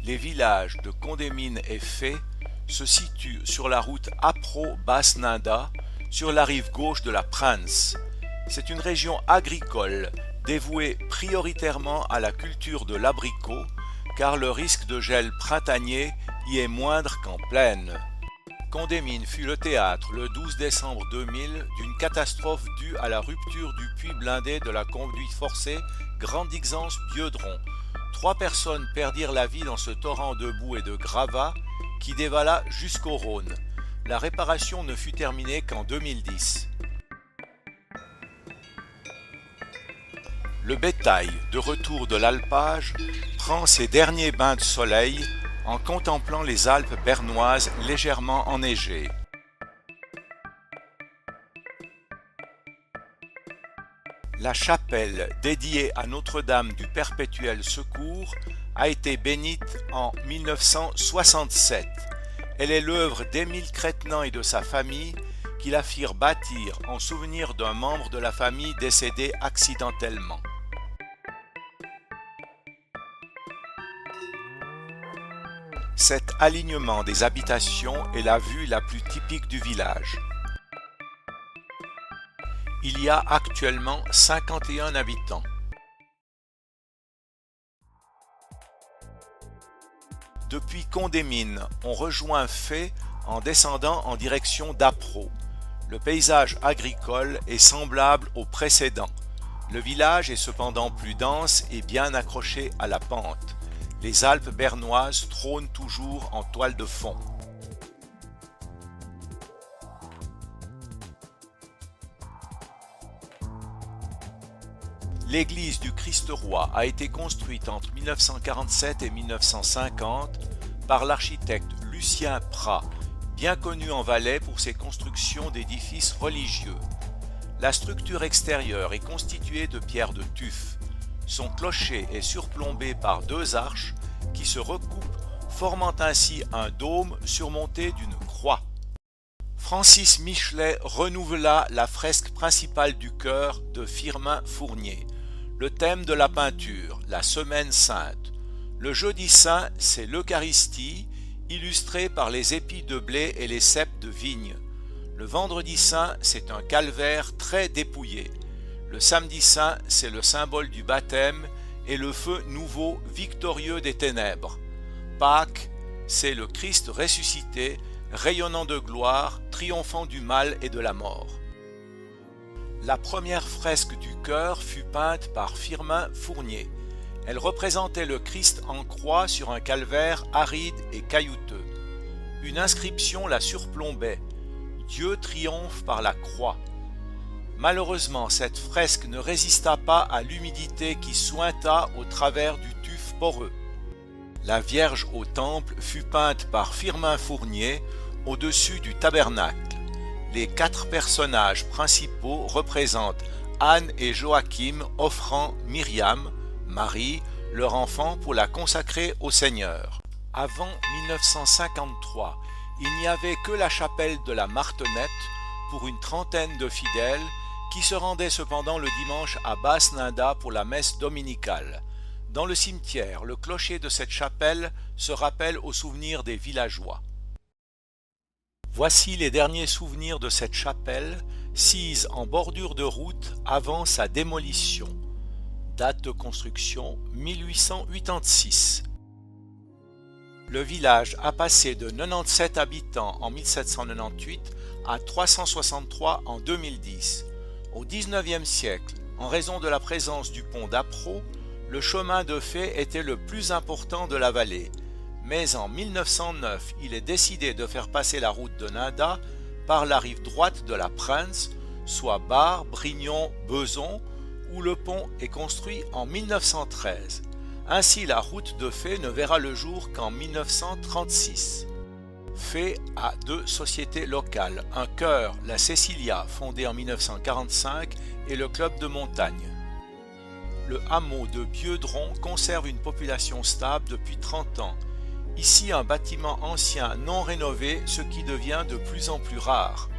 Les villages de Condémine et Fay se situent sur la route Appro-Basse-Nanda, sur la rive gauche de la Prance. C'est une région agricole dévouée prioritairement à la culture de l'abricot, car le risque de gel printanier y est moindre qu'en plaine. Condémine fut le théâtre le 12 décembre 2000 d'une catastrophe due à la rupture du puits blindé de la conduite forcée Grand-Dixence-Biedron. 3 personnes perdirent la vie dans ce torrent de boue et de gravats qui dévala jusqu'au Rhône. La réparation ne fut terminée qu'en 2010. Le bétail, de retour de l'alpage, prend ses derniers bains de soleil en contemplant les Alpes bernoises légèrement enneigées. La chapelle dédiée à Notre-Dame du Perpétuel Secours a été bénite en 1967. Elle est l'œuvre d'Émile Crétenant et de sa famille qui la firent bâtir en souvenir d'un membre de la famille décédé accidentellement. Cet alignement des habitations est la vue la plus typique du village. Il y a actuellement 51 habitants. Depuis Condémine, on rejoint Fay en descendant en direction d'Appro. Le paysage agricole est semblable au précédent. Le village est cependant plus dense et bien accroché à la pente. Les Alpes bernoises trônent toujours en toile de fond. L'église du Christ-Roi a été construite entre 1947 et 1950 par l'architecte Lucien Prat, bien connu en Valais pour ses constructions d'édifices religieux. La structure extérieure est constituée de pierres de tuf. Son clocher est surplombé par 2 arches qui se recoupent, formant ainsi un dôme surmonté d'une croix. Francis Michelet renouvela la fresque principale du chœur de Firmin Fournier. Le thème de la peinture, la Semaine Sainte. Le jeudi saint, c'est l'Eucharistie, illustrée par les épis de blé et les ceps de vigne. Le vendredi saint, c'est un calvaire très dépouillé. Le samedi saint, c'est le symbole du baptême et le feu nouveau victorieux des ténèbres. Pâques, c'est le Christ ressuscité, rayonnant de gloire, triomphant du mal et de la mort. La première fresque du chœur fut peinte par Firmin Fournier. Elle représentait le Christ en croix sur un calvaire aride et caillouteux. Une inscription la surplombait. Dieu triomphe par la croix. Malheureusement, cette fresque ne résista pas à l'humidité qui suinta au travers du tuf poreux. La Vierge au temple fut peinte par Firmin Fournier au-dessus du tabernacle. Les 4 personnages principaux représentent Anne et Joachim offrant Myriam, Marie, leur enfant pour la consacrer au Seigneur. Avant 1953, il n'y avait que la chapelle de la Martonnette pour une trentaine de fidèles qui se rendaient cependant le dimanche à Basse-Nanda pour la messe dominicale. Dans le cimetière, le clocher de cette chapelle se rappelle aux souvenirs des villageois. Voici les derniers souvenirs de cette chapelle, sise en bordure de route avant sa démolition. Date de construction 1886. Le village a passé de 97 habitants en 1798 à 363 en 2010. Au XIXe siècle, en raison de la présence du pont d'Appro, le chemin de Fay était le plus important de la vallée. Mais en 1909, il est décidé de faire passer la route de Nanda par la rive droite de la Prance, soit Bar, Brignon, Beson, où le pont est construit en 1913. Ainsi, la route de Fay ne verra le jour qu'en 1936. Fay a 2 sociétés locales, un chœur, la Cécilia, fondé en 1945, et le club de montagne. Le hameau de Biedron conserve une population stable depuis 30 ans. Ici, un bâtiment ancien non rénové, ce qui devient de plus en plus rare.